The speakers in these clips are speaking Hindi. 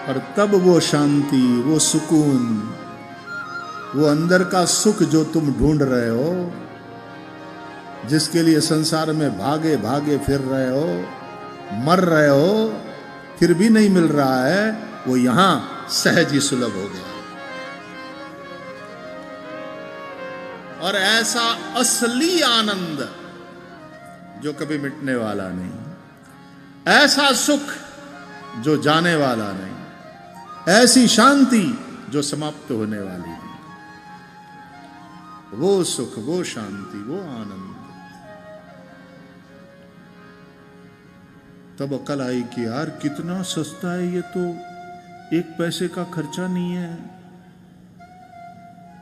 और तब वो शांति, वो सुकून, वो अंदर का सुख जो तुम ढूंढ रहे हो, जिसके लिए संसार में भागे भागे फिर रहे हो, मर रहे हो, फिर भी नहीं मिल रहा है, वो यहां सहज ही सुलभ हो गया। और ऐसा असली आनंद जो कभी मिटने वाला नहीं, ऐसा सुख जो जाने वाला नहीं, ऐसी शांति जो समाप्त होने वाली नहीं, वो सुख, वो शांति, वो आनंद। तब अकल आई कि यार कितना सस्ता है ये, तो एक पैसे का खर्चा नहीं है,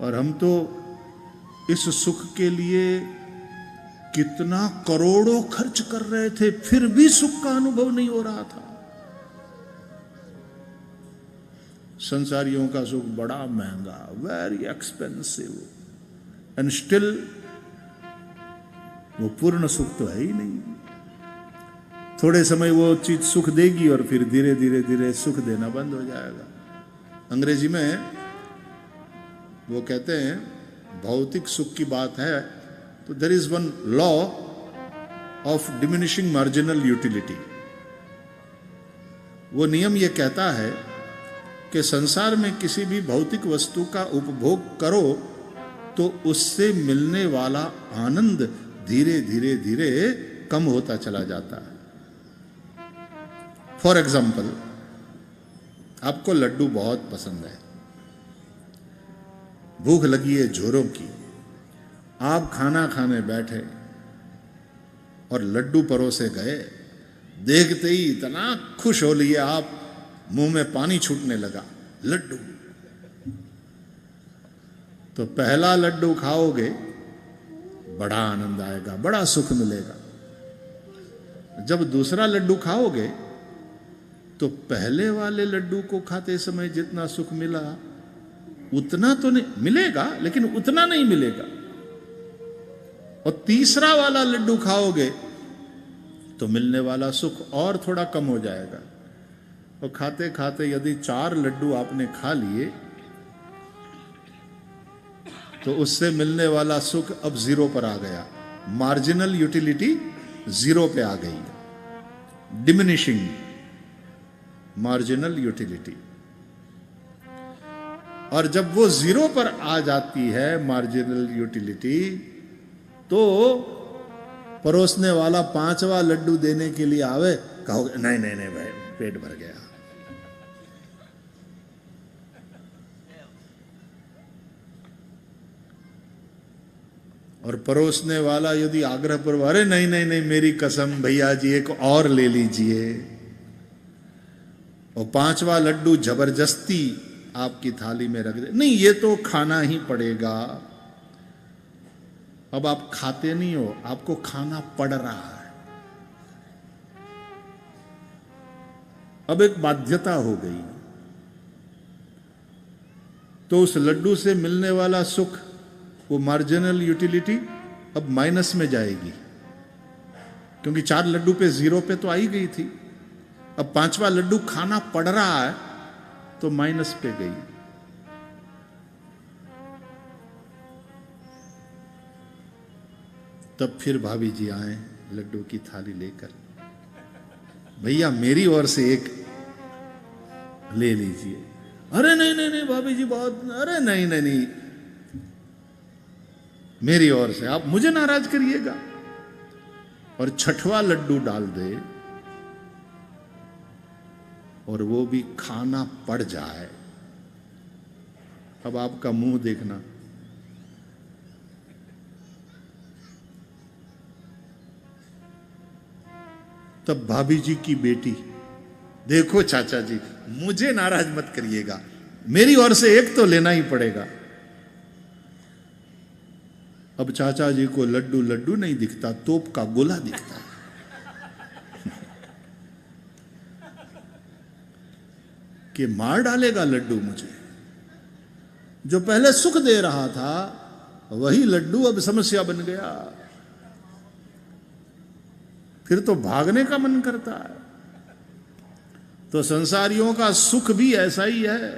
और हम तो इस सुख के लिए कितना करोड़ों खर्च कर रहे थे, फिर भी सुख का अनुभव नहीं हो रहा था। संसारियों का सुख बड़ा महंगा, वेरी एक्सपेंसिव, एंड स्टिल वो पूर्ण सुख तो है ही नहीं। थोड़े समय वो चीज सुख देगी और फिर धीरे धीरे धीरे सुख देना बंद हो जाएगा। अंग्रेजी में वो कहते हैं भौतिक सुख की बात है तो there is one law of diminishing marginal utility. वो नियम ये कहता है कि संसार में किसी भी भौतिक वस्तु का उपभोग करो तो उससे मिलने वाला आनंद धीरे धीरे धीरे कम होता चला जाता है। फॉर एग्जाम्पल, आपको लड्डू बहुत पसंद है, भूख लगी है जोरों की, आप खाना खाने बैठे और लड्डू परोसे गए, देखते ही इतना खुश हो लिए आप, मुंह में पानी छूटने लगा, लड्डू। तो पहला लड्डू खाओगे, बड़ा आनंद आएगा, बड़ा सुख मिलेगा। जब दूसरा लड्डू खाओगे तो पहले वाले लड्डू को खाते समय जितना सुख मिला उतना तो नहीं मिलेगा, लेकिन उतना नहीं मिलेगा। और तीसरा वाला लड्डू खाओगे तो मिलने वाला सुख और थोड़ा कम हो जाएगा। और खाते खाते यदि 4 लड्डू आपने खा लिए तो उससे मिलने वाला सुख अब 0 पर आ गया, मार्जिनल यूटिलिटी 0 पे आ गई, डिमिनिशिंग मार्जिनल यूटिलिटी। और जब वो 0 पर आ जाती है मार्जिनल यूटिलिटी, तो परोसने वाला 5वां लड्डू देने के लिए आवे, कहोगे नहीं नहीं नहीं भाई पेट भर गया। और परोसने वाला यदि आग्रह पर, अरे नहीं नहीं नहीं मेरी कसम भैया जी एक और ले लीजिए, और 5वां लड्डू जबरदस्ती आपकी थाली में रख दे, नहीं ये तो खाना ही पड़ेगा। अब आप खाते नहीं हो, आपको खाना पड़ रहा है। अब एक बाध्यता हो गई, तो उस लड्डू से मिलने वाला सुख, वो मार्जिनल यूटिलिटी अब माइनस में जाएगी, क्योंकि 4 लड्डू पे 0 पे तो आई गई थी। अब 5वां लड्डू खाना पड़ रहा है तो माइनस पे गई। तब फिर भाभी जी आए लड्डू की थाली लेकर, भैया मेरी ओर से एक ले लीजिए। अरे नहीं नहीं नहीं भाभी जी बहुत, अरे नहीं नहीं नहीं मेरी ओर से, आप मुझे नाराज करिएगा। और 6वां लड्डू डाल दे और वो भी खाना पड़ जाए, अब आपका मुंह देखना। तब भाभी जी की बेटी, देखो चाचा जी मुझे नाराज मत करिएगा, मेरी ओर से एक तो लेना ही पड़ेगा। अब चाचा जी को लड्डू लड्डू नहीं दिखता, तोप का गोला दिखता है। कि मार डालेगा लड्डू मुझे, जो पहले सुख दे रहा था वही लड्डू अब समस्या बन गया। फिर तो भागने का मन करता है। तो संसारियों का सुख भी ऐसा ही है,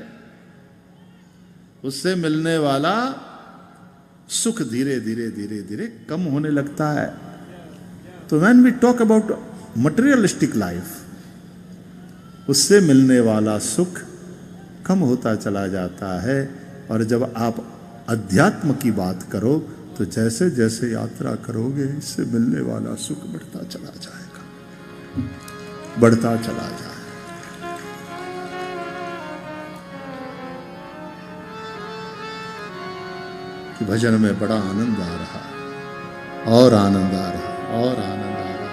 उससे मिलने वाला सुख धीरे धीरे धीरे धीरे कम होने लगता है। तो when we talk about materialistic life, उससे मिलने वाला सुख कम होता चला जाता है। और जब आप अध्यात्म की बात करो तो जैसे जैसे यात्रा करोगे इससे मिलने वाला सुख बढ़ता चला जाएगा, बढ़ता चला जाएगा। कि भजन में बड़ा आनंद आ रहा, और आनंद आ रहा, और आनंद आ रहा।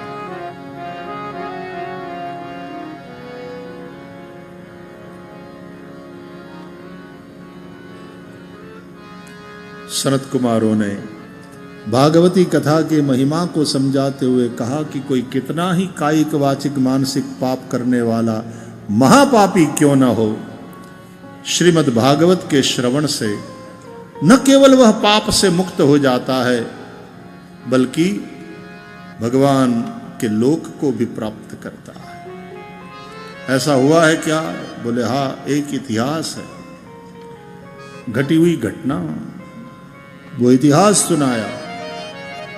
सनत कुमारों ने भागवती कथा के महिमा को समझाते हुए कहा कि कोई कितना ही कायिक वाचिक मानसिक पाप करने वाला महापापी क्यों न हो, श्रीमद् भागवत के श्रवण से न केवल वह पाप से मुक्त हो जाता है बल्कि भगवान के लोक को भी प्राप्त करता है। ऐसा हुआ है क्या? बोले हाँ, एक इतिहास है, घटी हुई घटना, वो इतिहास सुनाया।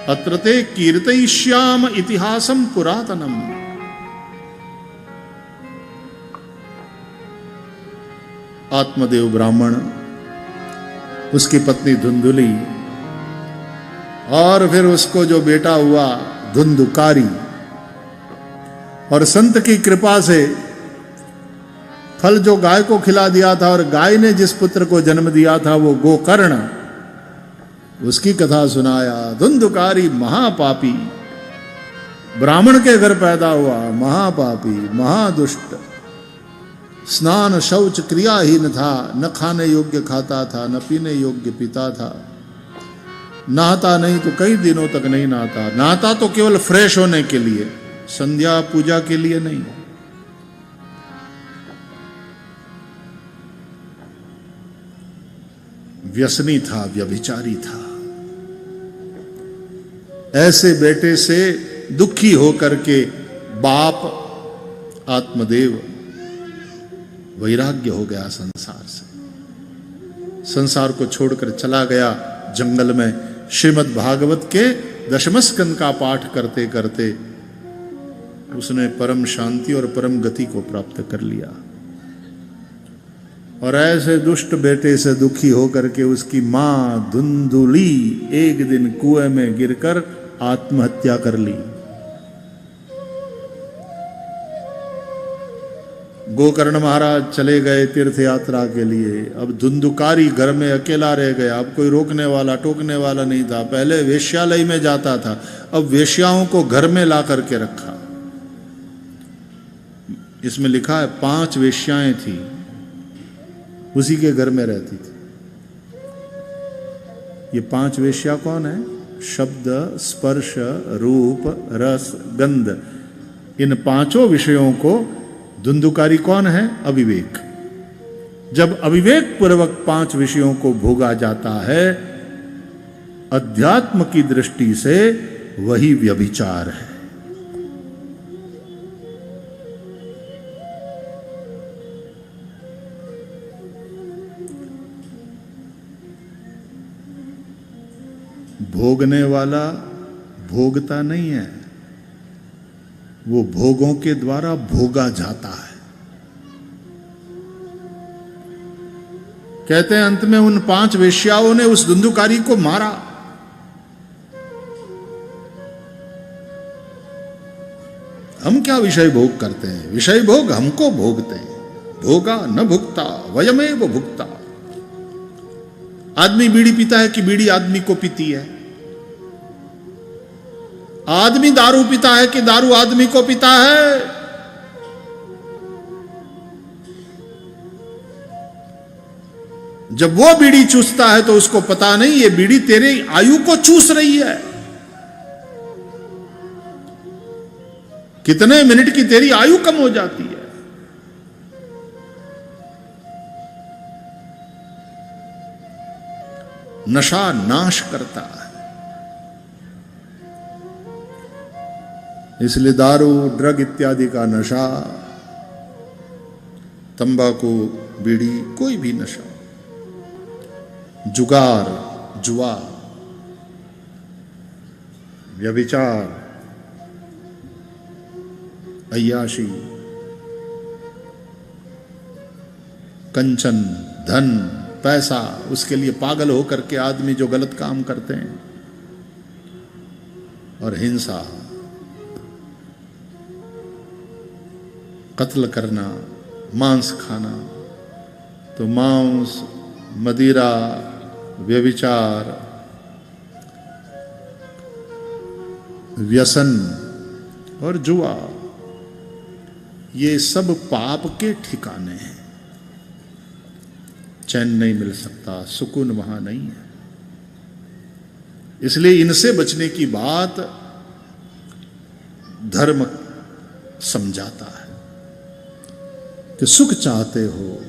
अत्रते कीर्तयिष्याम इतिहासम पुरातनम। आत्मदेव ब्राह्मण, उसकी पत्नी धुंधुली, और फिर उसको जो बेटा हुआ धुंधुकारी, और संत की कृपा से फल जो गाय को खिला दिया था और गाय ने जिस पुत्र को जन्म दिया था वो गोकर्ण, उसकी कथा सुनाया। धुंधुकारी महापापी, ब्राह्मण के घर पैदा हुआ, महापापी, महादुष्ट, स्नान शौच क्रियाहीन था, न खाने योग्य खाता था, न पीने योग्य पीता था, नहाता नहीं तो कई दिनों तक नहीं नहाता, नहाता तो केवल फ्रेश होने के लिए, संध्या पूजा के लिए नहीं। व्यसनी था, व्यभिचारी था। ऐसे बेटे से दुखी होकर के बाप आत्मदेव वैराग्य हो गया संसार से, संसार को छोड़कर चला गया जंगल में। श्रीमद् भागवत के दशम स्कंद का पाठ करते करते उसने परम शांति और परम गति को प्राप्त कर लिया। और ऐसे दुष्ट बेटे से दुखी होकर के उसकी मां धुंधुली एक दिन कुएं में गिरकर आत्महत्या कर ली। गोकर्ण महाराज चले गए तीर्थ यात्रा के लिए। अब धुंधुकारी घर में अकेला रह गया। अब कोई रोकने वाला टोकने वाला नहीं था। पहले वेश्यालय में जाता था, अब वेश्याओं को घर में ला करके रखा। इसमें लिखा है 5 वेश्याएं थी, उसी के घर में रहती थी। ये 5 वेश्या कौन है? शब्द, स्पर्श, रूप, रस, गंध, इन 5 विषयों को धुंधुकारी कौन है? अविवेक। जब अविवेक पूर्वक 5 विषयों को भोगा जाता है, अध्यात्म की दृष्टि से वही व्यभिचार है। भोगने वाला भोगता नहीं है, वो भोगों के द्वारा भोगा जाता है। कहते हैं अंत में उन 5 वेश्याओं ने उस धुंधुकारी को मारा। हम क्या विषय भोग करते हैं? विषय भोग हमको भोगते हैं। भोगा न भुगता वयमेव भुगता। आदमी बीड़ी पीता है कि बीड़ी आदमी को पीती है? आदमी दारू पीता है कि दारू आदमी को पीता है? जब वो बीड़ी चूसता है तो उसको पता नहीं ये बीड़ी तेरे आयु को चूस रही है। कितने मिनट की तेरी आयु कम हो जाती है। नशा नाश करता है। इसलिए दारू, ड्रग इत्यादि का नशा तंबाकू, बीड़ी, कोई भी नशा, जुगार, जुआ, व्यभिचार, अय्याशी, कंचन, धन, पैसा, उसके लिए पागल होकर के आदमी जो गलत काम करते हैं, और हिंसा, कत्ल करना, मांस खाना, तो मांस, मदिरा, व्यभिचार, व्यसन और जुआ, ये सब पाप के ठिकाने हैं। चैन नहीं मिल सकता, सुकून वहां नहीं है। इसलिए इनसे बचने की बात धर्म समझाता है कि सुख चाहते हो,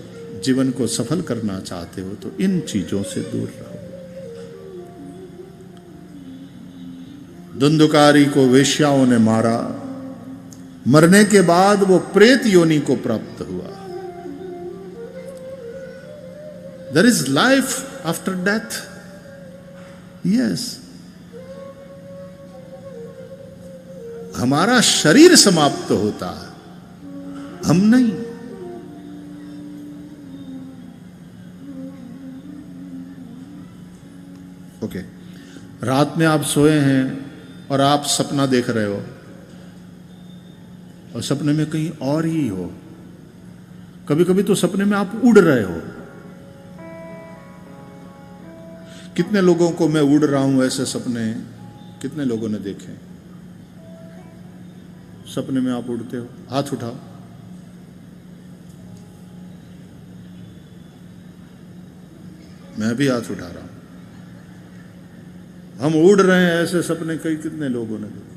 जीवन को सफल करना चाहते हो, तो इन चीजों से दूर रहो। धुंधुकारी को वेश्याओं ने मारा, मरने के बाद वो प्रेत योनि को प्राप्त हुआ। There is life after death. Yes. हमारा शरीर समाप्त होता है, हम नहीं। ओके, रात में आप सोए हैं और आप सपना देख रहे हो, और सपने में कहीं और ही हो। कभी कभी तो सपने में आप उड़ रहे हो। कितने लोगों को मैं उड़ रहा हूं ऐसे सपने कितने लोगों ने देखे? सपने में आप उड़ते हो, हाथ उठाओ। मैं भी हाथ उठा रहा हूं। हम उड़ रहे हैं ऐसे सपने कई कितने लोगों ने देखे?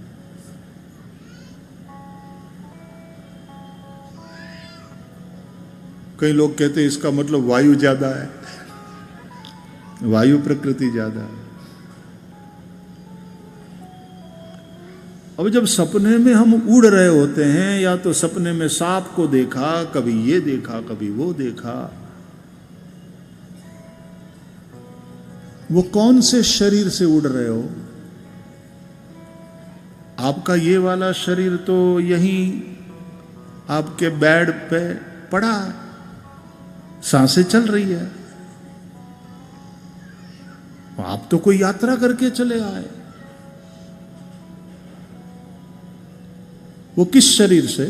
कई लोग कहते हैं इसका मतलब वायु ज्यादा है, वायु प्रकृति ज्यादा है। अब जब सपने में हम उड़ रहे होते हैं, या तो सपने में सांप को देखा, कभी ये देखा, कभी वो देखा, वो कौन से शरीर से उड़ रहे हो? आपका ये वाला शरीर तो यहीं आपके बेड पे पड़ा है, सांसें चल रही है। आप तो कोई यात्रा करके चले आए। वो किस शरीर से?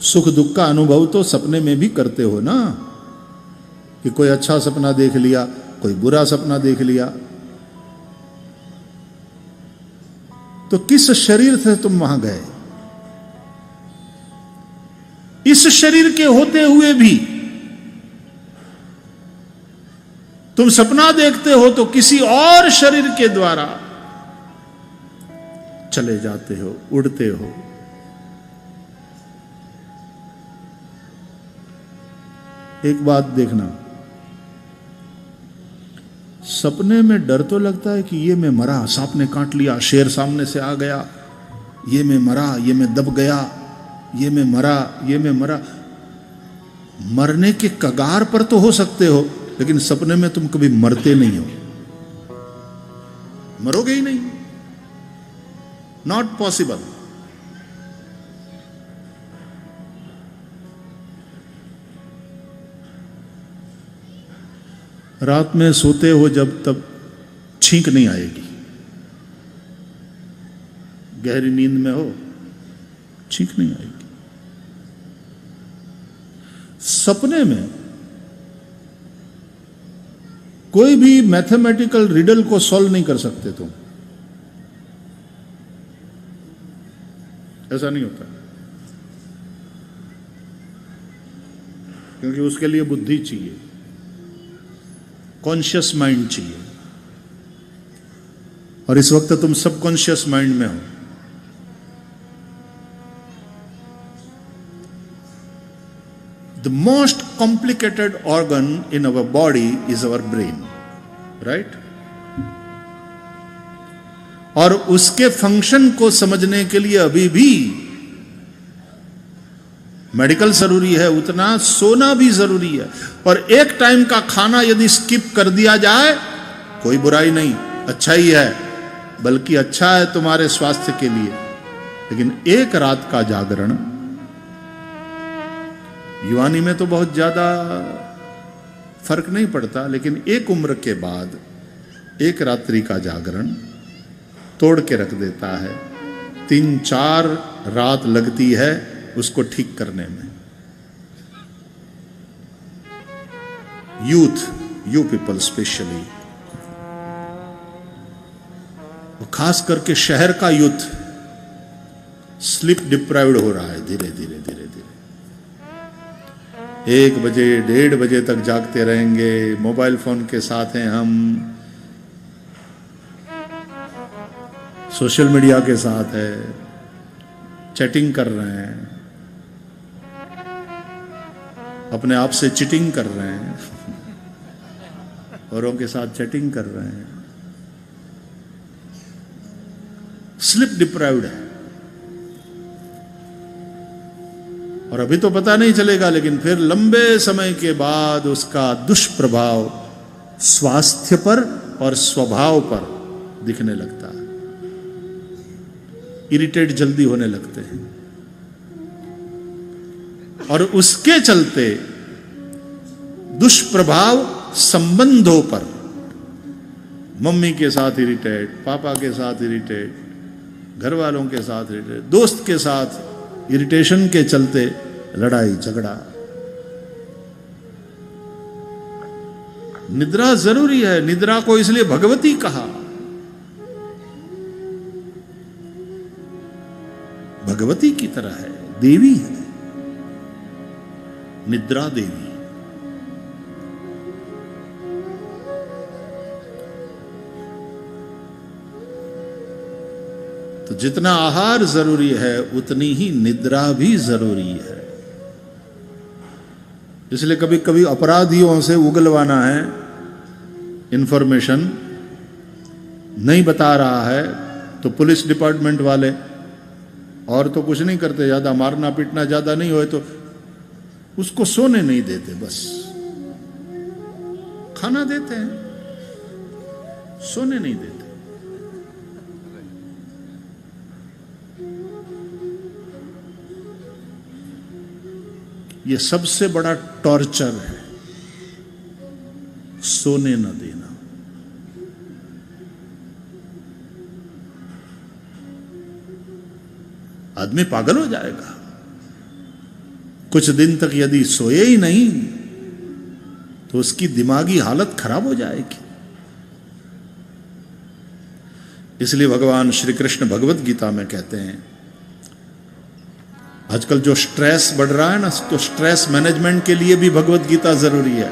सुख दुख का अनुभव तो सपने में भी करते हो ना, कि कोई अच्छा सपना देख लिया, कोई बुरा सपना देख लिया, तो किस शरीर से तुम वहां गए? इस शरीर के होते हुए भी तुम सपना देखते हो, तो किसी और शरीर के द्वारा चले जाते हो, उड़ते हो। एक बात देखना, सपने में डर तो लगता है कि ये मैं मरा, सांप ने काट लिया, शेर सामने से आ गया, ये मैं मरा, ये मैं दब गया, ये मैं मरा, ये मैं मरा। मरने के कगार पर तो हो सकते हो, लेकिन सपने में तुम कभी मरते नहीं हो, मरोगे ही नहीं, नॉट पॉसिबल। रात में सोते हो जब, तब छींक नहीं आएगी। गहरी नींद में हो, छींक नहीं आएगी। सपने में कोई भी मैथमेटिकल रिडल को सॉल्व नहीं कर सकते तुम, ऐसा नहीं होता, क्योंकि उसके लिए बुद्धि चाहिए, कॉन्शियस माइंड चाहिए, और इस वक्त तुम सबकॉन्शियस माइंड में हो। The most complicated organ in our body is our brain, right? और उसके फंक्शन को समझने के लिए अभी भी मेडिकल जरूरी है, उतना सोना भी जरूरी है। और एक टाइम का खाना यदि स्किप कर दिया जाए कोई बुराई नहीं, अच्छा ही है, बल्कि अच्छा है तुम्हारे स्वास्थ्य के लिए। लेकिन एक रात का जागरण, युवानी में तो बहुत ज्यादा फर्क नहीं पड़ता, लेकिन एक उम्र के बाद एक रात्रि का जागरण तोड़ के रख देता है। 3-4 रात लगती है उसको ठीक करने में। यू पीपल स्पेशली, खास करके शहर का यूथ स्लीप डिप्राइव्ड हो रहा है धीरे धीरे धीरे धीरे। 1 बजे 1:30 बजे तक जागते रहेंगे, मोबाइल फोन के साथ हैं हम, सोशल मीडिया के साथ है, चैटिंग कर रहे हैं, अपने आप से चीटिंग कर रहे हैं, औरों के साथ चैटिंग कर रहे हैं, स्लिप डिप्राइव्ड है। और अभी तो पता नहीं चलेगा, लेकिन फिर लंबे समय के बाद उसका दुष्प्रभाव स्वास्थ्य पर और स्वभाव पर दिखने लगता है। इरिटेट जल्दी होने लगते हैं, और उसके चलते दुष्प्रभाव संबंधों पर, मम्मी के साथ इरिटेट, पापा के साथ इरिटेट, घर वालों के साथ इरिटेट, दोस्त के साथ इरिटेशन के चलते लड़ाई झगड़ा। निद्रा जरूरी है। निद्रा को इसलिए भगवती कहा, भगवती की तरह है, देवी है निद्रा देवी। तो जितना आहार जरूरी है उतनी ही निद्रा भी जरूरी है। इसलिए कभी कभी अपराधियों से उगलवाना है, इंफॉर्मेशन नहीं बता रहा है, तो पुलिस डिपार्टमेंट वाले और तो कुछ नहीं करते, ज्यादा मारना पीटना ज्यादा नहीं होए तो उसको सोने नहीं देते, बस खाना देते हैं, सोने नहीं देते। ये सबसे बड़ा टॉर्चर है, सोने न देना। आदमी पागल हो जाएगा। कुछ दिन तक यदि सोए ही नहीं तो उसकी दिमागी हालत खराब हो जाएगी। इसलिए भगवान श्री कृष्ण भगवत गीता में कहते हैं, आजकल जो स्ट्रेस बढ़ रहा है ना, तो स्ट्रेस मैनेजमेंट के लिए भी भगवत गीता जरूरी है।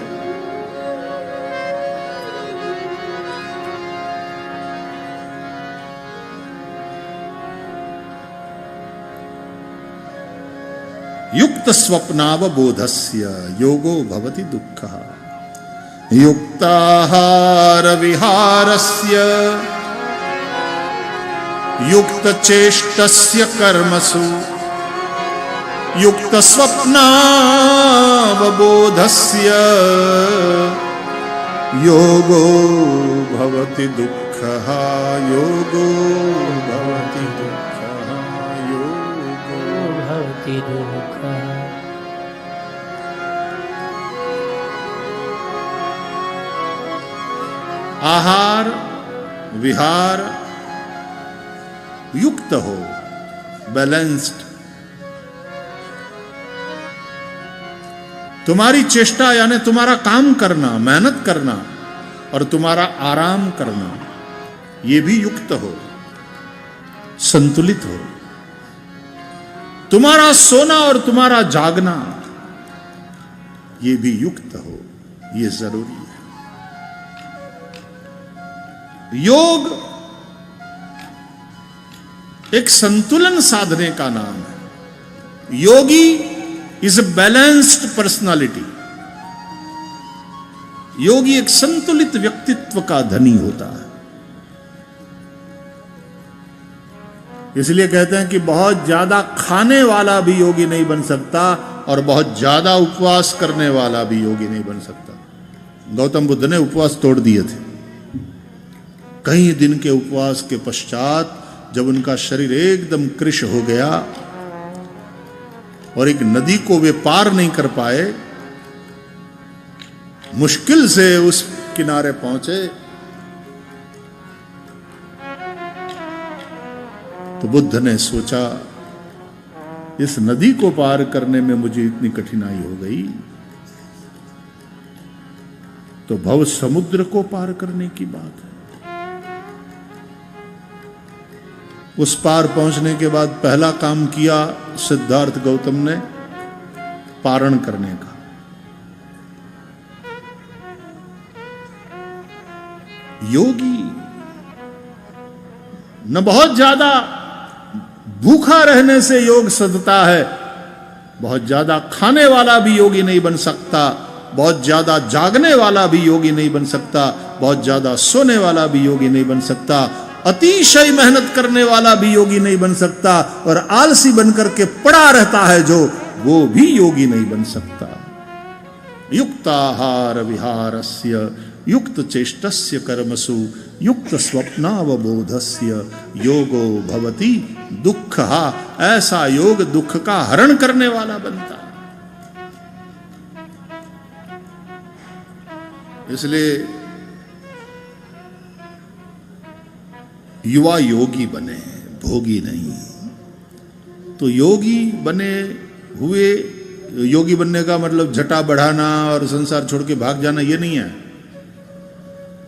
युक्त स्वप्नावबोधस्य योगो भवति दुःखः, युक्ताहार विहारस्य युक्त चेष्टस्य कर्मसु युक्त स्वप्नावबोधस्य योगो भवति दुःखः, योगो भवति दुःखः, योगो भवति दुःखः। आहार विहार युक्त हो, बैलेंस्ड। तुम्हारी चेष्टा यानी तुम्हारा काम करना, मेहनत करना, और तुम्हारा आराम करना, यह भी युक्त हो, संतुलित हो। तुम्हारा सोना और तुम्हारा जागना, यह भी युक्त हो, यह जरूरी है। योग एक संतुलन साधने का नाम है। योगी इज ए बैलेंस्ड पर्सनालिटी। योगी एक संतुलित व्यक्तित्व का धनी होता है। इसलिए कहते हैं कि बहुत ज्यादा खाने वाला भी योगी नहीं बन सकता और बहुत ज्यादा उपवास करने वाला भी योगी नहीं बन सकता। गौतम बुद्ध ने उपवास तोड़ दिए थे। कई दिन के उपवास के पश्चात जब उनका शरीर एकदम कृश हो गया और एक नदी को वे पार नहीं कर पाए, मुश्किल से उस किनारे पहुंचे, तो बुद्ध ने सोचा इस नदी को पार करने में मुझे इतनी कठिनाई हो गई, तो भव समुद्र को पार करने की बात है। उस पार पहुंचने के बाद पहला काम किया सिद्धार्थ गौतम ने, पारण करने का। योगी न बहुत ज्यादा भूखा रहने से योग सधता है, बहुत ज्यादा खाने वाला भी योगी नहीं बन सकता, बहुत ज्यादा जागने वाला भी योगी नहीं बन सकता, बहुत ज्यादा सोने वाला भी योगी नहीं बन सकता, अतिशय मेहनत करने वाला भी योगी नहीं बन सकता, और आलसी बनकर के पड़ा रहता है जो, वो भी योगी नहीं बन सकता। युक्ताहार विहारस्य युक्त चेष्टस्य कर्मसु युक्त स्वप्नावबोधस्य योगो भवति दुःखः। ऐसा योग दुख का हरण करने वाला बनता। इसलिए युवा योगी बने, भोगी नहीं। तो योगी बने हुए, योगी बनने का मतलब जटा बढ़ाना और संसार छोड़ के भाग जाना ये नहीं है।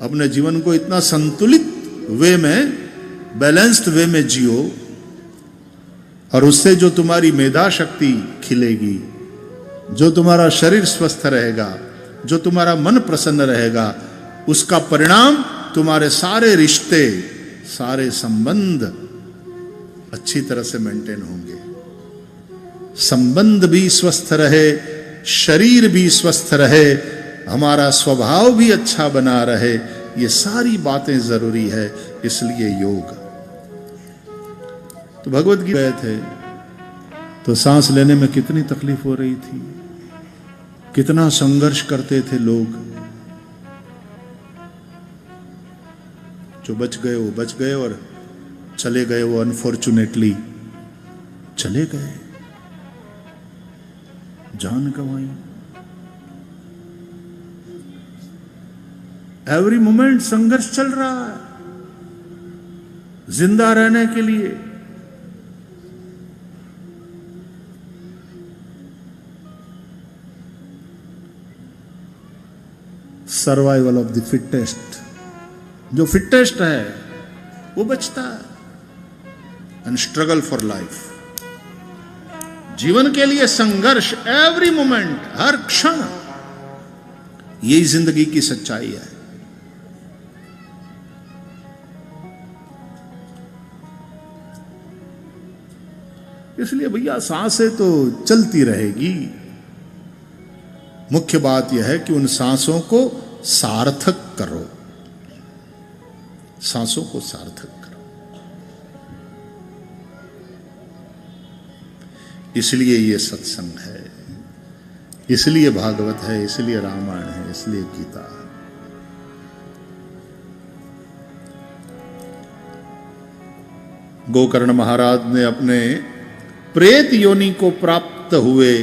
अपने जीवन को इतना संतुलित वे में, बैलेंस्ड वे में जियो, और उससे जो तुम्हारी मेधा शक्ति खिलेगी, जो तुम्हारा शरीर स्वस्थ रहेगा, जो तुम्हारा मन प्रसन्न रहेगा, उसका परिणाम तुम्हारे सारे रिश्ते, सारे संबंध अच्छी तरह से मेंटेन होंगे। संबंध भी स्वस्थ रहे, शरीर भी स्वस्थ रहे, हमारा स्वभाव भी अच्छा बना रहे, ये सारी बातें जरूरी है। इसलिए योग। तो भगवत गीता गए थे तो सांस लेने में कितनी तकलीफ हो रही थी, कितना संघर्ष करते थे लोग। जो बच गए वो बच गए, और चले गए वो अनफॉर्चुनेटली चले गए, जान गंवाई। एवरी मोमेंट संघर्ष चल रहा है जिंदा रहने के लिए। Survival of the fittest. जो फिटेस्ट है वो बचता है। And struggle for life. जीवन के लिए संघर्ष, एवरी मोमेंट, हर क्षण, यही जिंदगी की सच्चाई है। इसलिए भैया सांसें तो चलती रहेगी। मुख्य बात यह है कि उन सांसों को सार्थक करो, सांसों को सार्थक करो। इसलिए ये सत्संग है, इसलिए भागवत है, इसलिए रामायण है, इसलिए गीता है। गोकर्ण महाराज ने अपने प्रेत योनि को प्राप्त हुए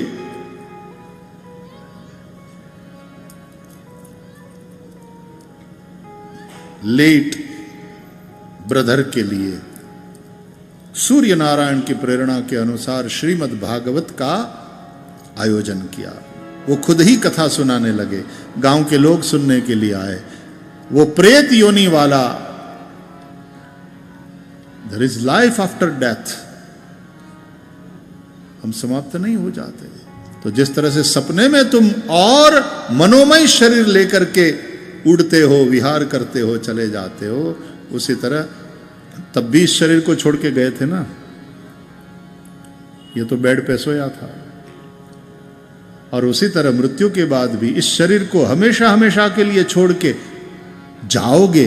लेट ब्रदर के लिए सूर्य नारायण की प्रेरणा के अनुसार श्रीमद् भागवत का आयोजन किया। वो खुद ही कथा सुनाने लगे, गांव के लोग सुनने के लिए आए। वो प्रेत योनि वाला, there is life after death, हम समाप्त नहीं हो जाते। तो जिस तरह से सपने में तुम और मनोमय शरीर लेकर के उड़ते हो, विहार करते हो, चले जाते हो, उसी तरह तब भी इस शरीर को छोड़ के गए थे ना। ये तो बेड पे सोया था, और उसी तरह मृत्यु के बाद भी इस शरीर को हमेशा हमेशा के लिए छोड़ के जाओगे,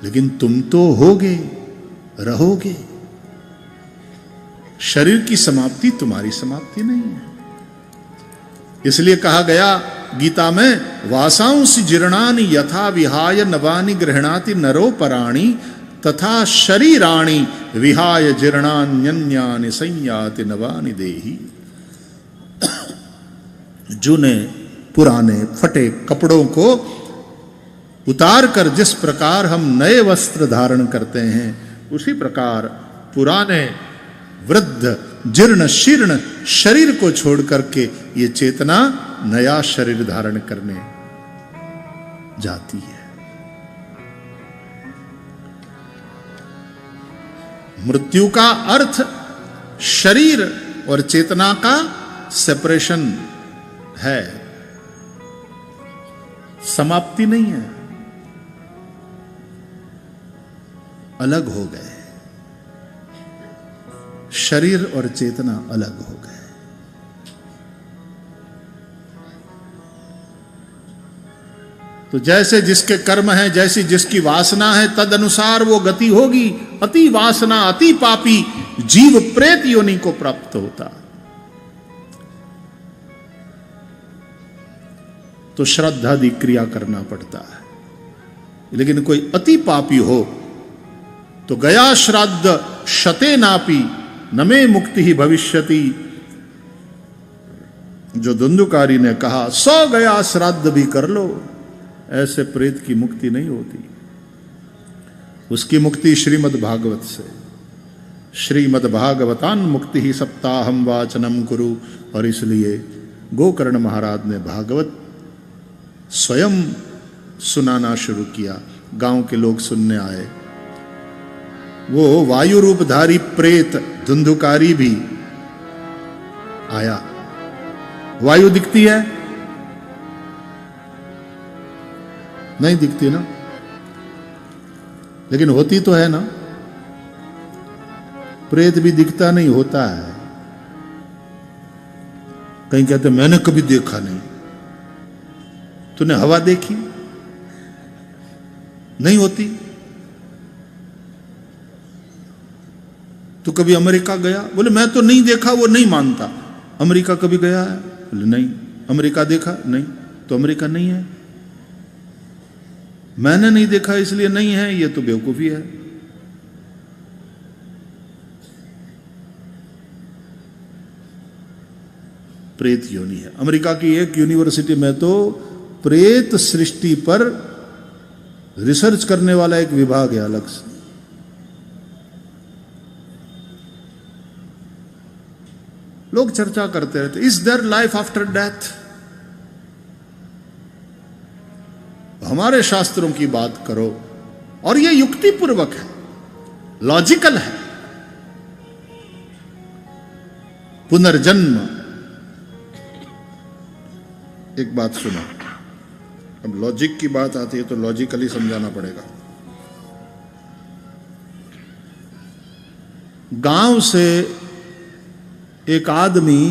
लेकिन तुम तो होगे, रहोगे। शरीर की समाप्ति तुम्हारी समाप्ति नहीं है। इसलिए कहा गया गीता में, वासांसि जीर्णानि यथा विहाय नवानि गृह्णाति नरो पराणि तथा शरीराणि विहाय जीर्णान्यन्यानि संयाति नवानि देहि। जूने पुराने फटे कपड़ों को उतार कर जिस प्रकार हम नए वस्त्र धारण करते हैं, उसी प्रकार पुराने वृद्ध जीर्ण शीर्ण शरीर को छोड़ करके ये चेतना नया शरीर धारण करने जाती है। मृत्यु का अर्थ शरीर और चेतना का सेपरेशन है, समाप्ति नहीं है। अलग हो गए, शरीर और चेतना अलग हो गए। तो जैसे जिसके कर्म है, जैसी जिसकी वासना है, तद अनुसार वो गति होगी। अति वासना अति पापी जीव प्रेत योनि को प्राप्त होता। तो श्रद्धादि क्रिया करना पड़ता है। लेकिन कोई अति पापी हो तो गया श्राद्ध शते नापी नमे मुक्ति ही भविष्यति। जो धुंधुकारी ने कहा 100 गया श्राद्ध भी कर लो, ऐसे प्रेत की मुक्ति नहीं होती। उसकी मुक्ति श्रीमद् भागवत से। श्रीमद् भागवतान मुक्ति ही सप्ताहम वाचनम कुरु। और इसलिए गोकर्ण महाराज ने भागवत स्वयं सुनाना शुरू किया। गांव के लोग सुनने आए। वो वायु रूपधारी प्रेत धुंधुकारी भी आया। वायु दिखती है? नहीं दिखती ना, लेकिन होती तो है ना। प्रेत भी दिखता नहीं, होता है। कहीं कहते मैंने कभी देखा नहीं। तूने हवा देखी? नहीं होती। तो कभी अमेरिका गया? बोले मैं तो नहीं देखा, वो नहीं मानता। अमेरिका कभी गया है? बोले नहीं। अमेरिका देखा? नहीं। तो अमेरिका नहीं है। मैंने नहीं देखा इसलिए नहीं है, ये तो बेवकूफी है। प्रेत योनि है। अमेरिका की एक यूनिवर्सिटी में तो प्रेत सृष्टि पर रिसर्च करने वाला एक विभाग है अलग से। लोग चर्चा करते रहते, is their life after death? हमारे शास्त्रों की बात करो, और यह युक्तिपूर्वक है, लॉजिकल है। पुनर्जन्म। एक बात सुनो, अब लॉजिक की बात आती है तो लॉजिकली समझाना पड़ेगा। गांव से एक आदमी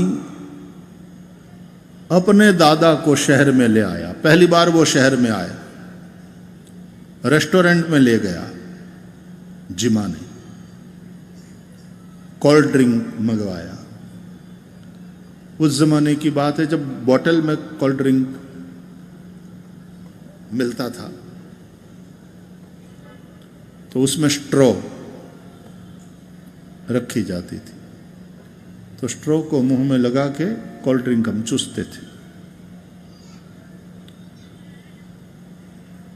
अपने दादा को शहर में ले आया। पहली बार वो शहर में आया, रेस्टोरेंट में ले गया जिमा ने, कोल्ड ड्रिंक मंगवाया। उस जमाने की बात है जब बोतल में कोल्ड ड्रिंक मिलता था, तो उसमें स्ट्रॉ रखी जाती थी। तो स्ट्रॉ को मुंह में लगा के कोल्ड ड्रिंक हम चूसते थे।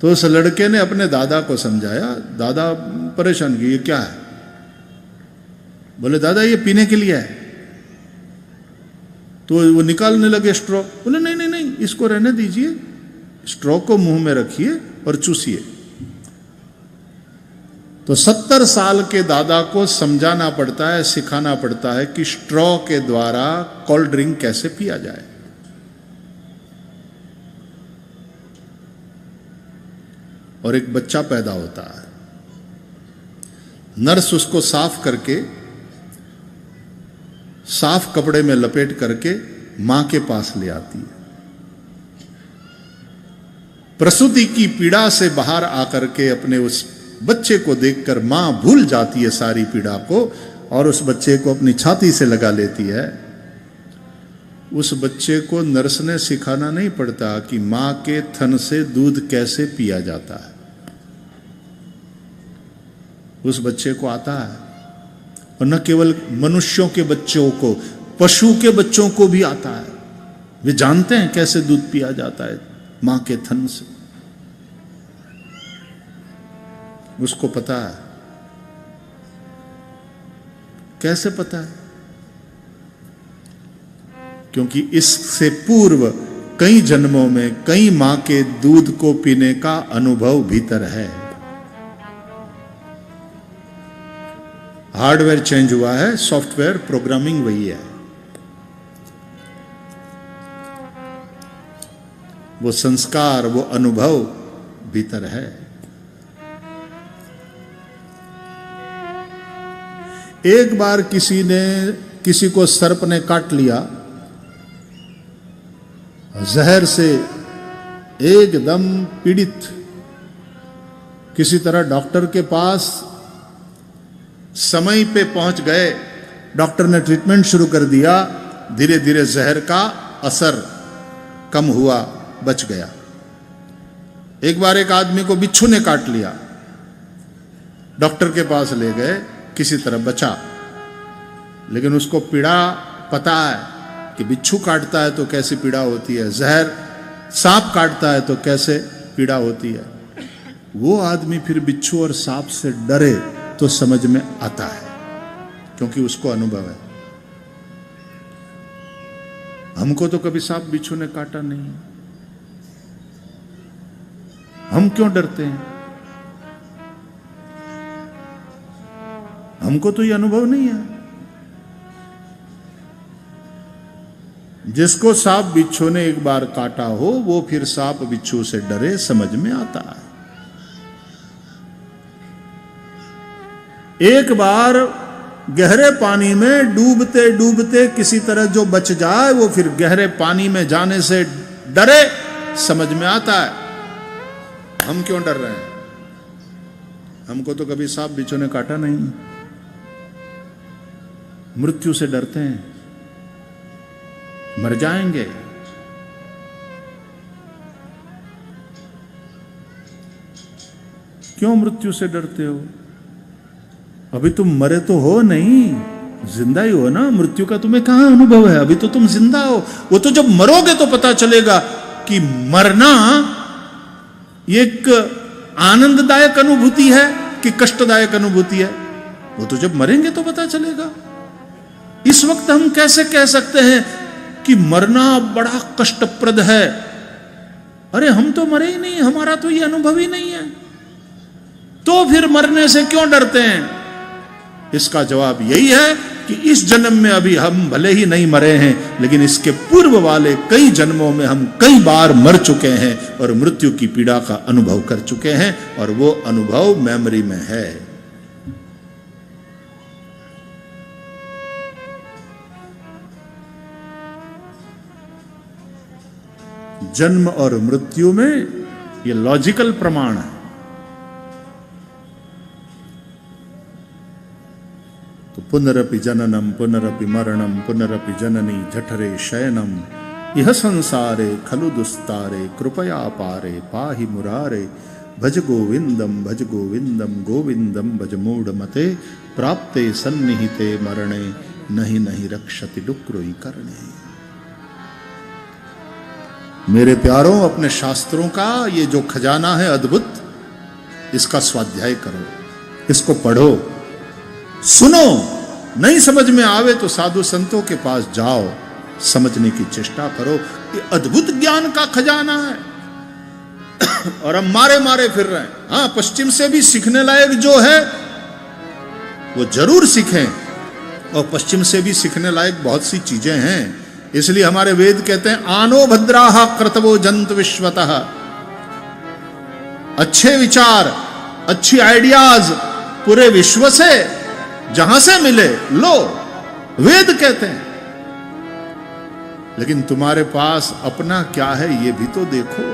तो उस लड़के ने अपने दादा को समझाया। दादा परेशान किए, ये क्या है? बोले दादा ये पीने के लिए है। तो वो निकालने लगे स्ट्रॉ। बोले नहीं नहीं नहीं, इसको रहने दीजिए, स्ट्रॉ को मुंह में रखिए और चूसिए। तो 70 साल के दादा को समझाना पड़ता है, सिखाना पड़ता है कि स्ट्रॉ के द्वारा कोल्ड ड्रिंक कैसे पिया जाए। और एक बच्चा पैदा होता है, नर्स उसको साफ करके, साफ कपड़े में लपेट करके मां के पास ले आती है। प्रसूति की पीड़ा से बाहर आकर के अपने उस बच्चे को देखकर मां भूल जाती है सारी पीड़ा को और उस बच्चे को अपनी छाती से लगा लेती है। उस बच्चे को नर्स ने सिखाना नहीं पड़ता कि मां के थन से दूध कैसे पिया जाता है, उस बच्चे को आता है। और न केवल मनुष्यों के बच्चों को, पशु के बच्चों को भी आता है। वे जानते हैं कैसे दूध पिया जाता है मां के थन से, उसको पता है। कैसे पता है? क्योंकि इससे पूर्व कई जन्मों में कई मां के दूध को पीने का अनुभव भीतर है। हार्डवेयर चेंज हुआ है, सॉफ्टवेयर प्रोग्रामिंग वही है। वो संस्कार, वो अनुभव भीतर है। एक बार किसी को सर्प ने काट लिया, जहर से एकदम पीड़ित, किसी तरह डॉक्टर के पास समय पे पहुंच गए। डॉक्टर ने ट्रीटमेंट शुरू कर दिया, धीरे धीरे जहर का असर कम हुआ, बच गया। एक बार एक आदमी को बिच्छू ने काट लिया, डॉक्टर के पास ले गए, किसी तरह बचा। लेकिन उसको पीड़ा पता है कि बिच्छू काटता है तो कैसी पीड़ा होती है, जहर सांप काटता है तो कैसे पीड़ा होती है। वो आदमी फिर बिच्छू और सांप से डरे तो समझ में आता है, क्योंकि उसको अनुभव है। हमको तो कभी सांप बिच्छू ने काटा नहीं, हम क्यों डरते हैं? हमको तो ये अनुभव नहीं है। जिसको सांप बिच्छू ने एक बार काटा हो, वो फिर सांप बिच्छू से डरे, समझ में आता है। एक बार गहरे पानी में डूबते डूबते किसी तरह जो बच जाए, वो फिर गहरे पानी में जाने से डरे, समझ में आता है। हम क्यों डर रहे हैं? हमको तो कभी सांप बिच्छू ने काटा नहीं। मृत्यु से डरते हैं, मर जाएंगे। क्यों मृत्यु से डरते हो? अभी तुम मरे तो हो नहीं, जिंदा ही हो ना। मृत्यु का तुम्हें कहां अनुभव है? अभी तो तुम जिंदा हो। वो तो जब मरोगे तो पता चलेगा कि मरना एक आनंददायक अनुभूति है कि कष्टदायक अनुभूति है। वो तो जब मरेंगे तो पता चलेगा। इस वक्त हम कैसे कह सकते हैं कि मरना बड़ा कष्टप्रद है? अरे हम तो मरे ही नहीं, हमारा तो ये अनुभव ही नहीं है, तो फिर मरने से क्यों डरते हैं? इसका जवाब यही है कि इस जन्म में अभी हम भले ही नहीं मरे हैं, लेकिन इसके पूर्व वाले कई जन्मों में हम कई बार मर चुके हैं और मृत्यु की पीड़ा का अनुभव कर चुके हैं, और वो अनुभव मेमोरी में है। जन्म और मृत्यु में ये लॉजिकल प्रमाण है। तो पुनरपि जननम पुनरपि मरणम पुनरपि जननी जठरे शयनम यह संसारे खलु दुस्तारे कृपया पारे पाहि मुरारे भज गोविंदम गोविंदम भज मूढ़मते प्राप्ते सन्निहिते मरणे नहीं नहीं रक्षति डुक्रोई करणे। मेरे प्यारों, अपने शास्त्रों का ये जो खजाना है अद्भुत, इसका स्वाध्याय करो, इसको पढ़ो, सुनो। नहीं समझ में आवे तो साधु संतों के पास जाओ, समझने की चेष्टा करो। ये अद्भुत ज्ञान का खजाना है। और हम मारे मारे फिर रहे हैं। हाँ, पश्चिम से भी सीखने लायक जो है वो जरूर सीखें, और पश्चिम से भी सीखने लायक बहुत सी चीजें हैं। इसलिए हमारे वेद कहते हैं आनो भद्राः क्रतवो जंतु विश्वतः। अच्छे विचार, अच्छी आइडियाज पूरे विश्व से जहां से मिले लो, वेद कहते हैं। लेकिन तुम्हारे पास अपना क्या है ये भी तो देखो।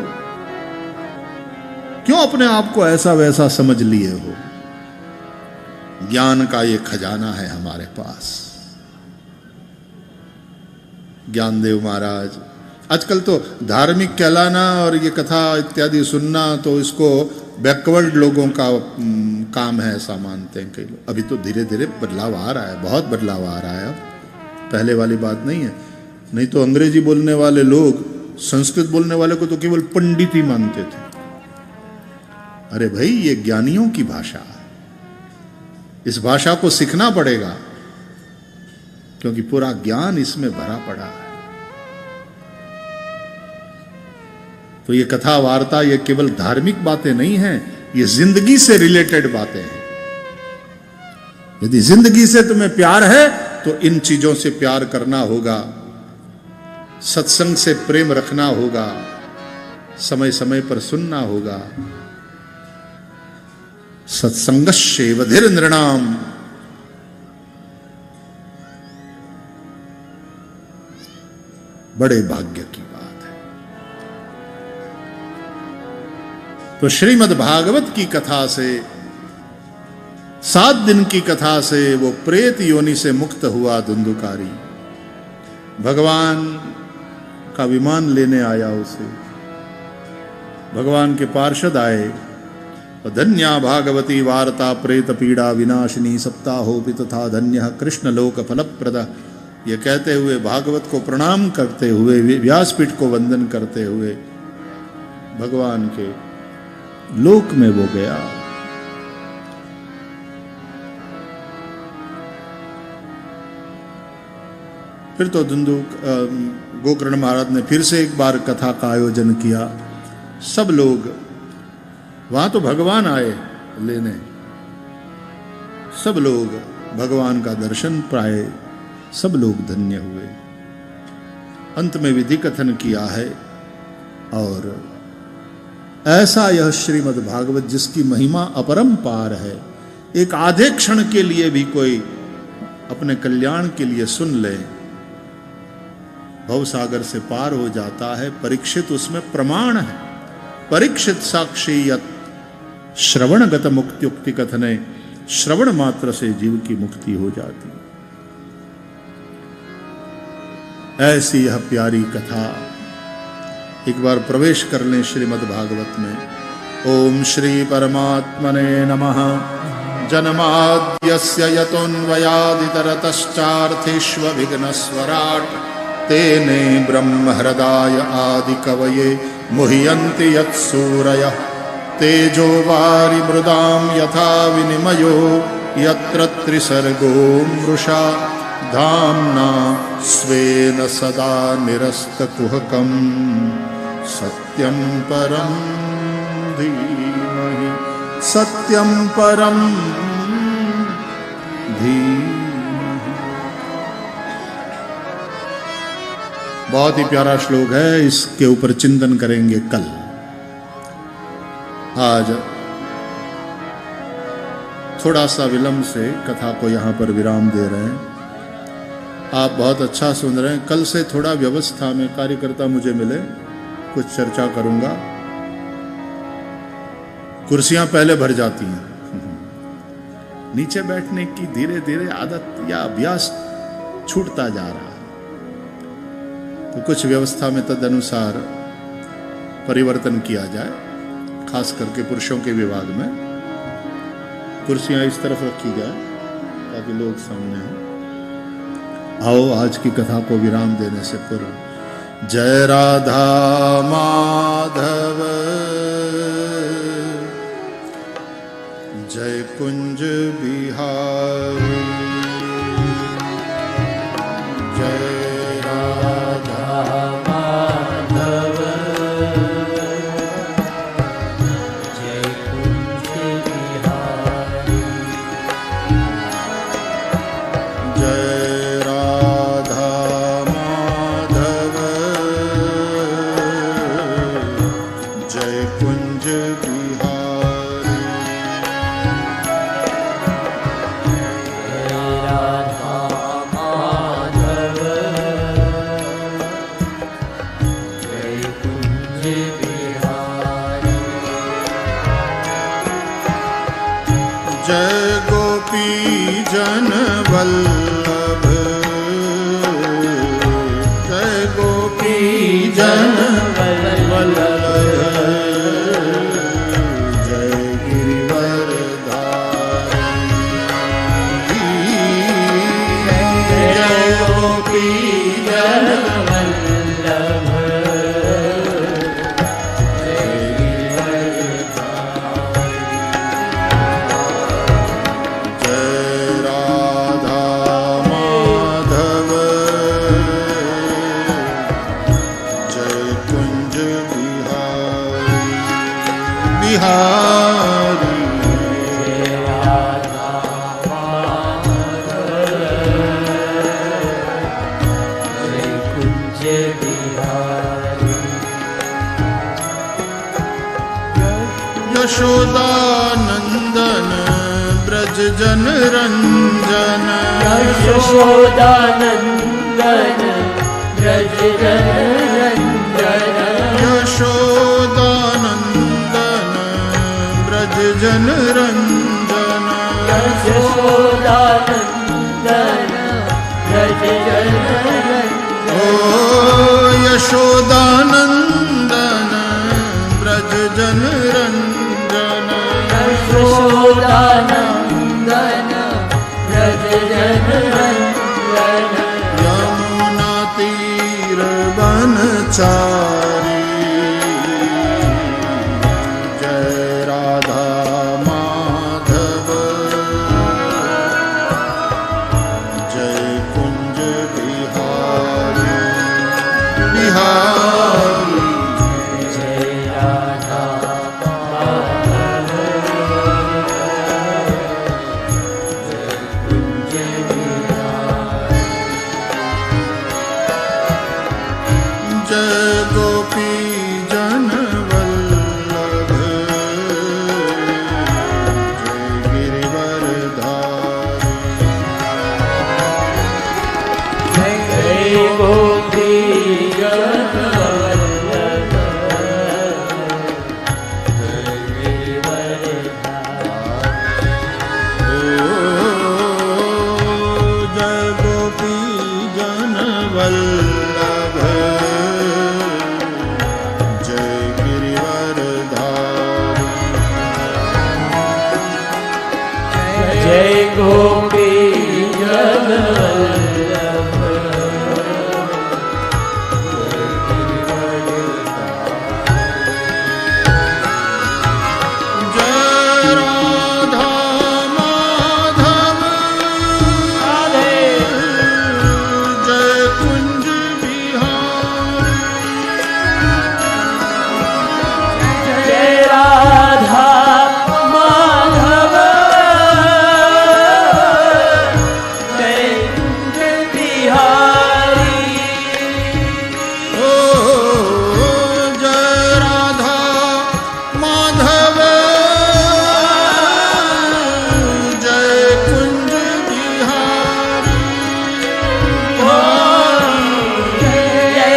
क्यों अपने आप को ऐसा वैसा समझ लिए हो? ज्ञान का ये खजाना है हमारे पास। ज्ञानदेव महाराज, आजकल तो धार्मिक कहलाना और ये कथा इत्यादि सुनना तो इसको बैकवर्ड लोगों का काम है, ऐसा मानते हैं कई लोग। अभी तो धीरे धीरे बदलाव आ रहा है, बहुत बदलाव आ रहा है। अब पहले वाली बात नहीं है। नहीं तो अंग्रेजी बोलने वाले लोग संस्कृत बोलने वाले को तो केवल पंडित ही मानते थे। अरे भाई, ये ज्ञानियों की भाषा है, इस भाषा को सीखना पड़ेगा, क्योंकि पूरा ज्ञान इसमें भरा पड़ा है। तो ये कथा वार्ता ये केवल धार्मिक बातें नहीं हैं, ये जिंदगी से रिलेटेड बातें हैं। यदि जिंदगी से तुम्हें प्यार है तो इन चीजों से प्यार करना होगा, सत्संग से प्रेम रखना होगा, समय समय पर सुनना होगा। सत्संगस्यैव धीर नृणाम, बड़े भाग्य की बात है। तो श्रीमद् भागवत की कथा से, 7 दिन की कथा से वो प्रेत योनि से मुक्त हुआ धुंधुकारी। भगवान का विमान लेने आया उसे, भगवान के पार्षद आए, धन्या भागवती वार्ता प्रेत पीड़ा विनाशिनी सप्ताहोपि तथा धन्य कृष्ण लोक फलप्रद। ये कहते हुए भागवत को प्रणाम करते हुए, व्यासपीठ को वंदन करते हुए भगवान के लोक में वो गया। फिर तो गोकर्ण महाराज ने फिर से एक बार कथा का आयोजन किया। सब लोग वहां तो भगवान आए लेने, सब लोग भगवान का दर्शन पाए, सब लोग धन्य हुए। अंत में विधि कथन किया है। और ऐसा यह श्रीमद् भागवत जिसकी महिमा अपरंपार है, एक आधे क्षण के लिए भी कोई अपने कल्याण के लिए सुन ले, भवसागर से पार हो जाता है। परीक्षित उसमें प्रमाण है। परीक्षित साक्षी यत् श्रवणगत मुक्त्युक्ति कथने, श्रवण मात्र से जीव की मुक्ति हो जाती। ऐसी यह प्यारी कथा। एक बार प्रवेश कर लें श्रीमद् भागवत में। ओम श्री परमात्मने नमः। जन्माद्यस्य यतोऽन्वयादितरतश्चार्थेष्वभिघ्नस्वराट् तेने ब्रह्म हृदाय आदिकवये मुह्यन्ति यत्सूरयः। तेजो वारि मृदां यथा विनिमयो यत्र त्रिसर्गो मृषा धाम्ना स्वेन सदा निरस्तकुहकं सत्यं परं धीमहि। सत्यं परं धीमहि। बहुत ही प्यारा श्लोक है, इसके ऊपर चिंतन करेंगे कल। आज थोड़ा सा विलंब से कथा को यहां पर विराम दे रहे हैं। आप बहुत अच्छा सुन रहे हैं। कल से थोड़ा व्यवस्था में कार्यकर्ता मुझे मिले, कुछ चर्चा करूंगा। कुर्सियां पहले भर जाती हैं, नीचे बैठने की धीरे धीरे आदत या अभ्यास छूटता जा रहा है। तो कुछ व्यवस्था में तदनुसार परिवर्तन किया जाए। खास करके पुरुषों के विभाग में कुर्सियां इस तरफ रखी जाए ताकि लोग सामने हों। आओ आज की कथा को विराम देने से पूर्व जय राधा माधव, जय कुंज बिहारी, जय राधा माधव, जय कुंज बिहारी, जय राधा माधव, जय कुंज बिहारी। जय गोपी जन वल्लभ, जय गोपी जन वल्लभ, जय गिरिवरधारी, जय गोपी जन वल्लभ, बिहारी, राधा माधव जय कुंज बिहारी, यशोदानंदन ब्रज जन रंजन, यशोदानंदन ब्रज जन रंजन, यशोदानंदन ब्रज जन रंजन, यशोदानंदन ब्रज जन रंजन, ओ यशोदानंदन ब्रज जन रंजन, यशोदानंदन ब्रज जन रंजन, यमुना तीर बनचारी, जय राधा माधव, जय कुंज बिहारी, बिहारी, जय राधा माधव, जय कुंज बिहारी, जय गोपी जन वल्लभ, जय गिरिवरधारी, जय गोपी जन वल्लभ, जय गिरिवरधारी, ओ जय गोपी जन वल्लभ, जय गिरिवरधारी, जय गोपी